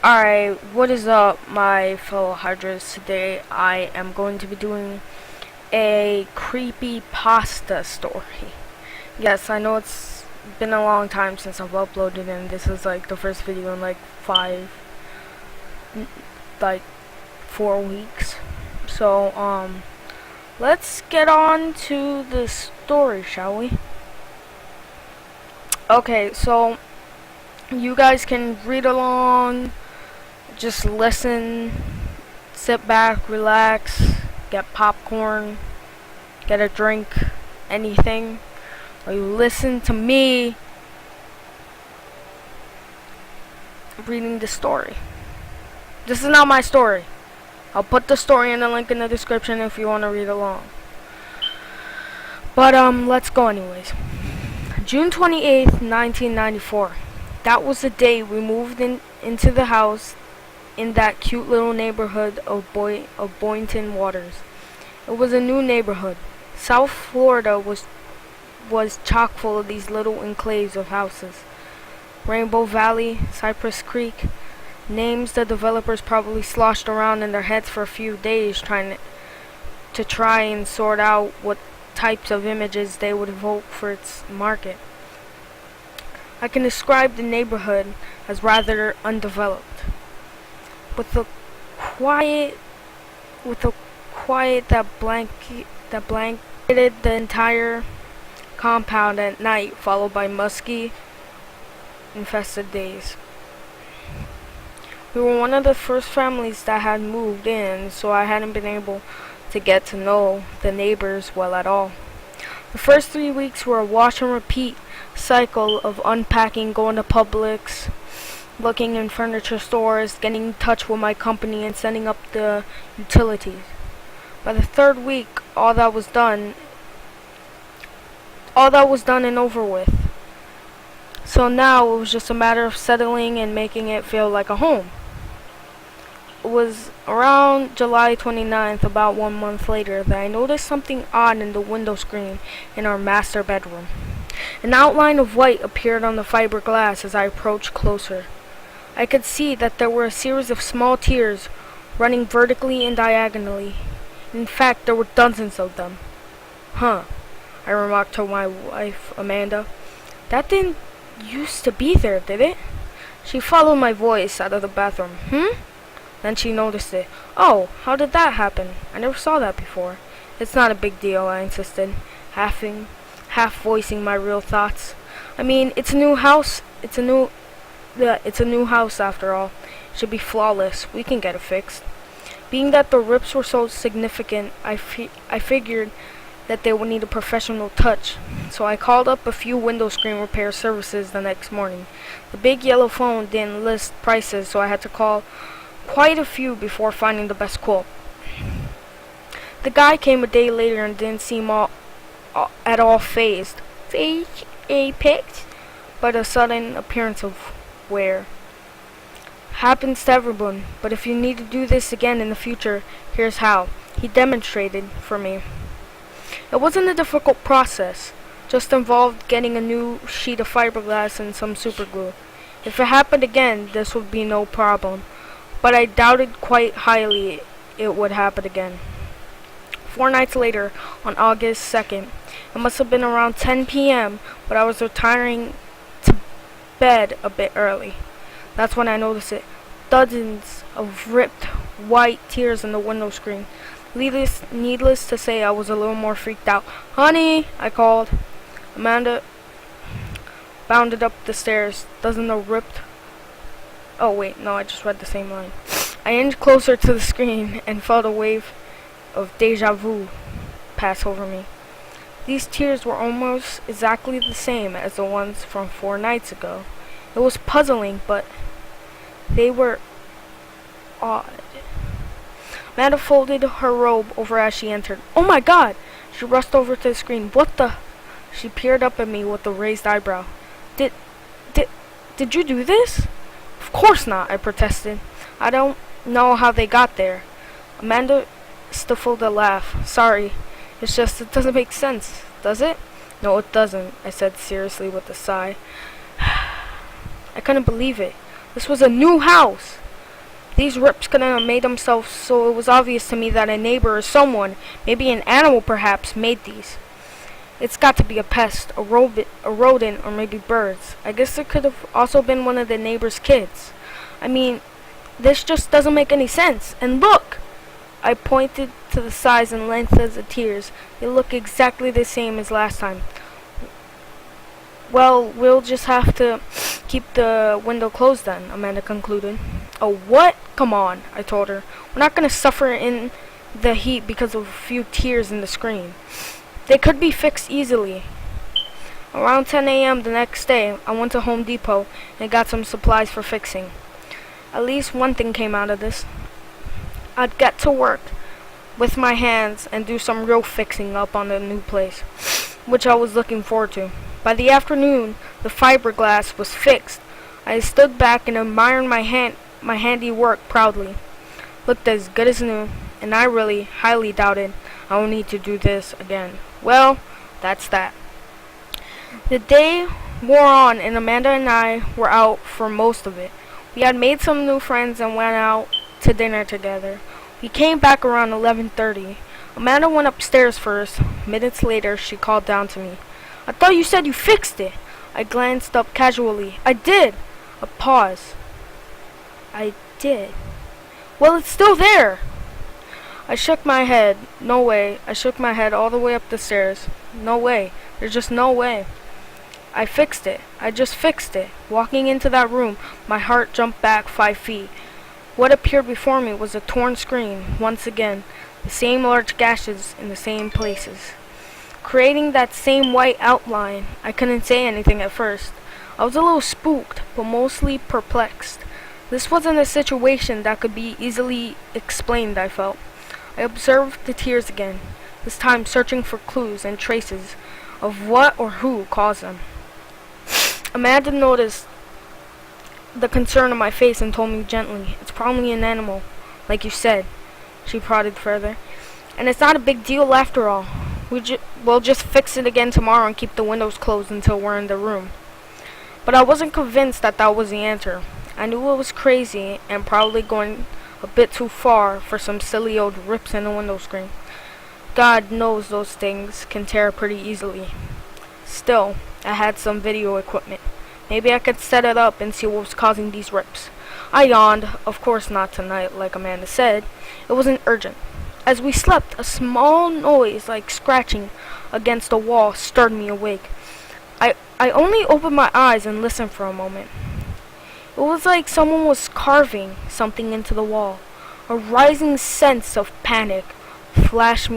Alright, what is up, my fellow hydras? Today I am going to be doing a creepypasta story. Yes, I know it's been a long time since I've uploaded, and this is like the first video in like 4 weeks. So, let's get on to the story, shall we? Okay, so you guys can read along. Just listen, sit back, relax, get popcorn, get a drink, anything. Or you listen to me reading the story. This is not my story. I'll put the story in the link in the description if you want to read along. But let's go anyways. June 28th, 1994. That was the day we moved into the house in that cute little neighborhood of Boynton Waters. It was a new neighborhood. South Florida was chock full of these little enclaves of houses. Rainbow Valley, Cypress Creek, names the developers probably sloshed around in their heads for a few days trying to sort out what types of images they would evoke for its market. I can describe the neighborhood as rather undeveloped. With a quiet that blanketed the entire compound at night, followed by musky, infested days. We were one of the first families that had moved in, so I hadn't been able to get to know the neighbors well at all. The first 3 weeks were a wash and repeat cycle of unpacking, going to Publix, looking in furniture stores, getting in touch with my company, and setting up the utilities. By the third week, all that was done and over with. So now it was just a matter of settling and making it feel like a home. It was around July 29th, about 1 month later, that I noticed something odd in the window screen in our master bedroom. An outline of white appeared on the fiberglass as I approached closer. I could see that there were a series of small tears running vertically and diagonally. In fact, there were dozens of them. Huh, I remarked to my wife, Amanda. That didn't used to be there, did it? She followed my voice out of the bathroom. Then she noticed it. Oh, how did that happen? I never saw that before. It's not a big deal, I insisted, half voicing my real thoughts. I mean, it's a new house. It's a new house after all. It should be flawless. We can get it fixed. Being that the rips were so significant, I figured that they would need a professional touch. So I called up a few window screen repair services the next morning. The big yellow phone didn't list prices, so I had to call quite a few before finding the best quote. The guy came a day later and didn't seem at all phased. Apex, but a sudden appearance of wear. Happens to everyone, but if you need to do this again in the future, here's how. He demonstrated for me. It wasn't a difficult process, just involved getting a new sheet of fiberglass and some super glue. If it happened again, this would be no problem, but I doubted quite highly it would happen again. 4 nights later, on August 2nd, it must have been around 10 p.m., but I was retiring to bed a bit early. That's when I noticed it. Dozens of ripped white tears in the window screen. Needless to say, I was a little more freaked out. Honey, I called. Amanda bounded up the stairs. Doesn't the ripped... Oh wait, no, I just read the same line. I inched closer to the screen and felt a wave of deja vu pass over me. These tears were almost exactly the same as the ones from 4 nights ago. It was puzzling, but they were odd. Amanda folded her robe over as she entered. Oh my God! She rushed over to the screen. What the? She peered up at me with a raised eyebrow. Did you do this? Of course not, I protested. I don't know how they got there. Amanda stifled a laugh. Sorry, it's just it doesn't make sense, does it? No, it doesn't, I said seriously with a sigh. I couldn't believe it. This was a new house. These rips couldn't have made themselves, so it was obvious to me that a neighbor or someone, maybe an animal perhaps, made these. It's got to be a pest, a rodent, or maybe birds. I guess it could have also been one of the neighbor's kids. I mean, this just doesn't make any sense. And look! I pointed to the size and length of the tears. They look exactly the same as last time. Well, we'll just have to keep the window closed then, Amanda concluded. Oh, what? Come on, I told her. We're not going to suffer in the heat because of a few tears in the screen. They could be fixed easily. Around 10 a.m. the next day, I went to Home Depot and got some supplies for fixing. At least one thing came out of this. I'd get to work with my hands and do some real fixing up on the new place, which I was looking forward to. By the afternoon, the fiberglass was fixed. I stood back and admired my handy work proudly. Looked as good as new, and I really highly doubted I would need to do this again. Well, that's that. The day wore on, and Amanda and I were out for most of it. We had made some new friends and went out to dinner together. We came back around 11:30. Amanda went upstairs first. Minutes later, she called down to me. I thought you said you fixed it. I glanced up casually. I did. A pause. I did. Well, it's still there. I shook my head. No way. I shook my head all the way up the stairs. No way. There's just no way. I fixed it. I just fixed it. Walking into that room, my heart jumped back 5 feet. What appeared before me was a torn screen, once again, the same large gashes in the same places, creating that same white outline. I couldn't say anything at first. I was a little spooked, but mostly perplexed. This wasn't a situation that could be easily explained, I felt. I observed the tears again, this time searching for clues and traces of what or who caused them. Amanda noticed the concern on my face and told me gently, "It's probably an animal, like you said." She prodded further. "And it's not a big deal after all. We'll just fix it again tomorrow and keep the windows closed until we're in the room." But I wasn't convinced that that was the answer. I knew it was crazy and probably going a bit too far for some silly old rips in a window screen. God knows those things can tear pretty easily. Still, I had some video equipment. Maybe I could set it up and see what was causing these rips. I yawned. Of course not tonight, like Amanda said. It wasn't urgent. As we slept, a small noise like scratching against a wall stirred me awake. I only opened my eyes and listened for a moment. It was like someone was carving something into the wall. A rising sense of panic flashed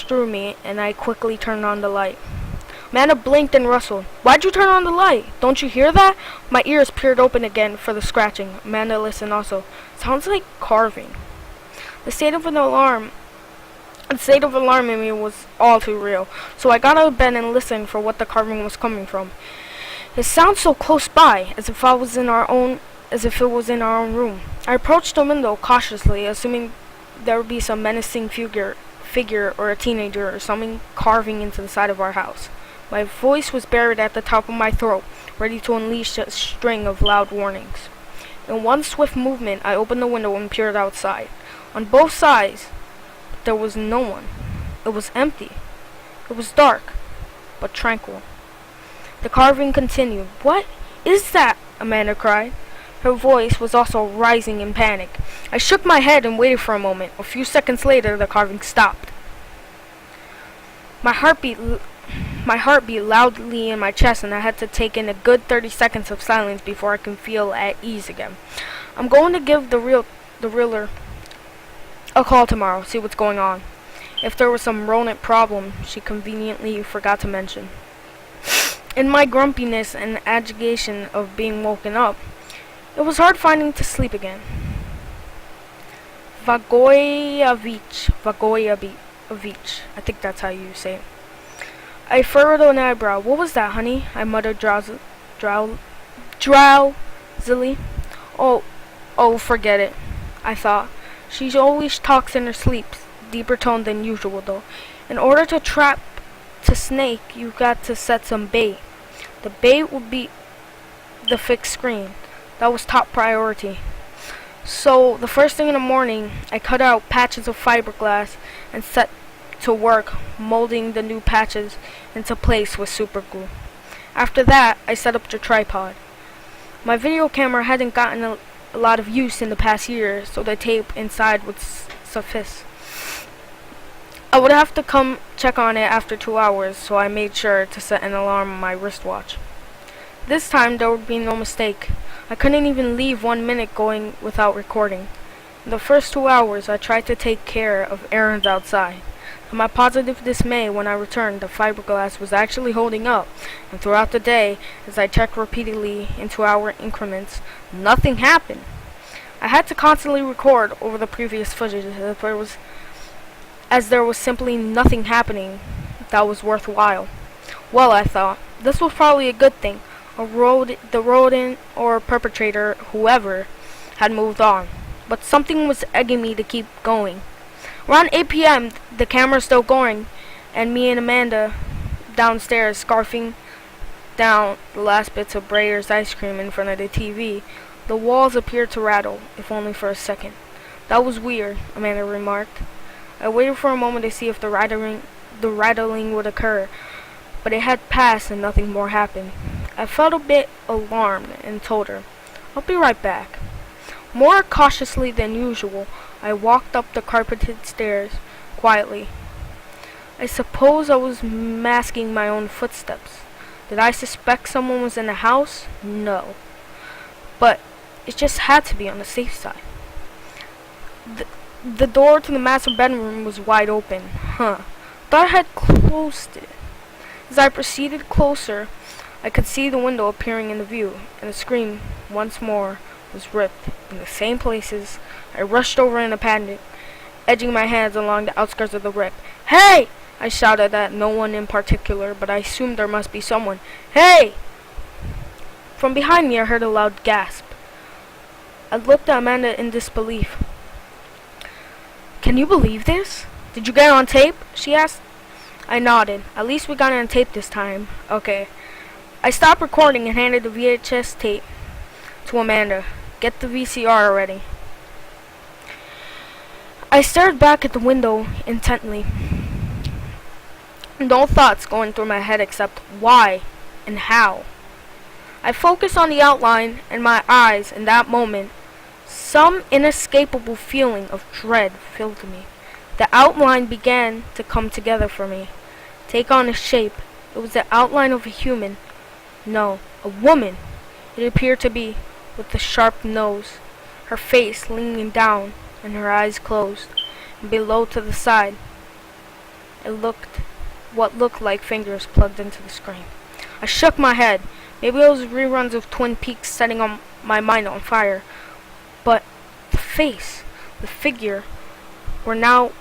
through me, and I quickly turned on the light. Amanda blinked and rustled. "Why'd you turn on the light? Don't you hear that?" My ears peered open again for the scratching. Amanda listened also. "Sounds like carving." The state of alarm in me was all too real, so I got out of bed and listened for what the carving was coming from. It sounded so close by, as if it was in our own room. I approached the window cautiously, assuming there would be some menacing figure or a teenager or something carving into the side of our house. My voice was buried at the top of my throat, ready to unleash a string of loud warnings. In one swift movement, I opened the window and peered outside. On both sides, there was no one. It was empty. It was dark, but tranquil. The carving continued. "What is that?" Amanda cried. Her voice was also rising in panic. I shook my head and waited for a moment. A few seconds later, the carving stopped. My heart beat loudly in my chest, and I had to take in a good 30 seconds of silence before I could feel at ease again. "I'm going to give the realtor a call tomorrow, see what's going on." If there was some rodent problem, she conveniently forgot to mention. In my grumpiness and agitation of being woken up, it was hard finding to sleep again. Vagoyevich. I think that's how you say it. I furrowed an eyebrow. "What was that, honey?" I muttered drowsily. Oh, forget it, I thought. She always talks in her sleep, deeper tone than usual though. In order to trap the snake, you got to set some bait. The bait would be the fixed screen. That was top priority. So the first thing in the morning, I cut out patches of fiberglass and set to work molding the new patches into place with super glue. After that, I set up the tripod. My video camera hadn't gotten a lot of use in the past year, so the tape inside would suffice. I would have to come check on it after 2 hours, so I made sure to set an alarm on my wristwatch. This time there would be no mistake. I couldn't even leave 1 minute going without recording. In the first 2 hours, I tried to take care of errands outside. To my positive dismay, when I returned, the fiberglass was actually holding up, and throughout the day, as I checked repeatedly in 2-hour increments, nothing happened. I had to constantly record over the previous footage as there was simply nothing happening that was worthwhile. Well, I thought, this was probably a good thing. The rodent or perpetrator, whoever, had moved on. But something was egging me to keep going. Around 8 p.m., the camera's still going, and me and Amanda downstairs scarfing down the last bits of Breyer's ice cream in front of the TV. The walls appeared to rattle, if only for a second. That was weird, Amanda remarked. I waited for a moment to see if the rattling would occur, but it had passed and nothing more happened. I felt a bit alarmed and told her, "I'll be right back." More cautiously than usual, I walked up the carpeted stairs quietly. I suppose I was masking my own footsteps. Did I suspect someone was in the house? No. But it just had to be on the safe side. The door to the master bedroom was wide open. Thought I had closed it. As I proceeded closer, I could see the window appearing in the view, and the screen, once more, was ripped in the same places. I rushed over in a panic, edging my hands along the outskirts of the rip. "Hey!" I shouted at no one in particular, but I assumed there must be someone. "Hey!" From behind me I heard a loud gasp. I looked at Amanda in disbelief. "Can you believe this? Did you get it on tape?" she asked. I nodded. "At least we got it on tape this time." "Okay." I stopped recording and handed the VHS tape to Amanda. "Get the VCR already." I stared back at the window intently. No thoughts going through my head except why and how. I focused on the outline and my eyes in that moment. Some inescapable feeling of dread filled me. The outline began to come together for me, take on a shape. It was the outline of a human. No, a woman. It appeared to be, with a sharp nose, her face leaning down and her eyes closed, and below to the side, what looked like fingers plugged into the screen. I shook my head. Maybe it was reruns of Twin Peaks setting my mind on fire. But the face, the figure, were now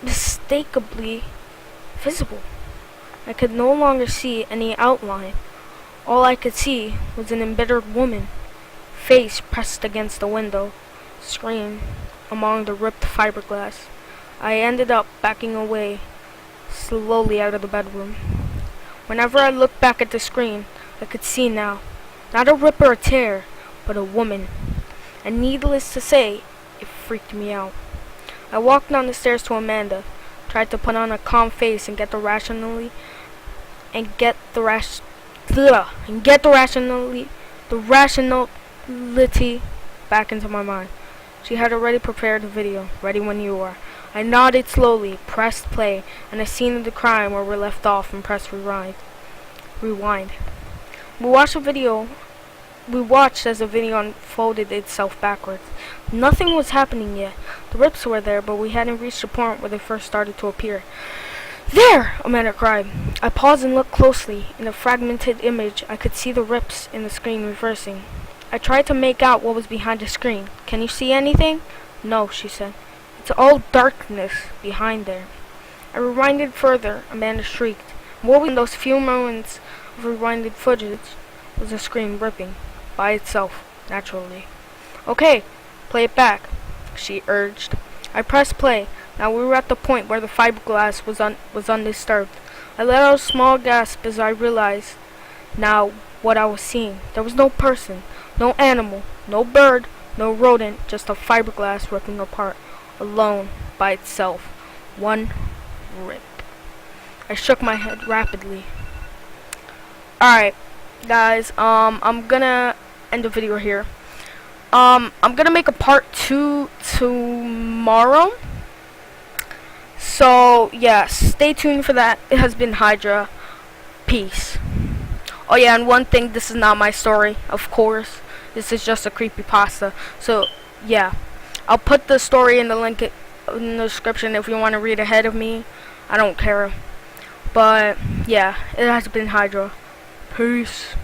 unmistakably visible. I could no longer see any outline. All I could see was an embittered woman, face pressed against the window, screen among the ripped fiberglass. I ended up backing away slowly out of the bedroom. Whenever I looked back at the screen, I could see now, not a rip or a tear, but a woman. And needless to say, it freaked me out. I walked down the stairs to Amanda, tried to put on a calm face and get the rationality back into my mind. She had already prepared the video, ready when you were. I nodded slowly, pressed play, and the scene of the crime where we left off and pressed rewind. We watched as the video unfolded itself backwards. Nothing was happening yet. The rips were there, but we hadn't reached the point where they first started to appear. "There!" Amanda cried. I paused and looked closely. In the fragmented image, I could see the rips in the screen reversing. I tried to make out what was behind the screen. "Can you see anything?" "No," she said. "It's all darkness behind there." I rewinded further. Amanda shrieked. What we in those few moments of rewinded footage was the screen ripping. By itself, naturally. "Okay, play it back," she urged. I pressed play. Now we were at the point where the fiberglass was undisturbed. I let out a small gasp as I realized Now, what I was seeing, there was no person, no animal, no bird, no rodent, just a fiberglass ripping apart, alone, by itself. One rip. I shook my head rapidly. Alright, guys, I'm gonna end the video here. I'm gonna make a part 2 tomorrow. So, yeah, stay tuned for that. It has been Hydra. Peace. Oh yeah, and one thing, this is not my story, of course. This is just a creepypasta. So, yeah. I'll put the story in the link in the description if you want to read ahead of me. I don't care. But, yeah, it has been Hydra. Peace.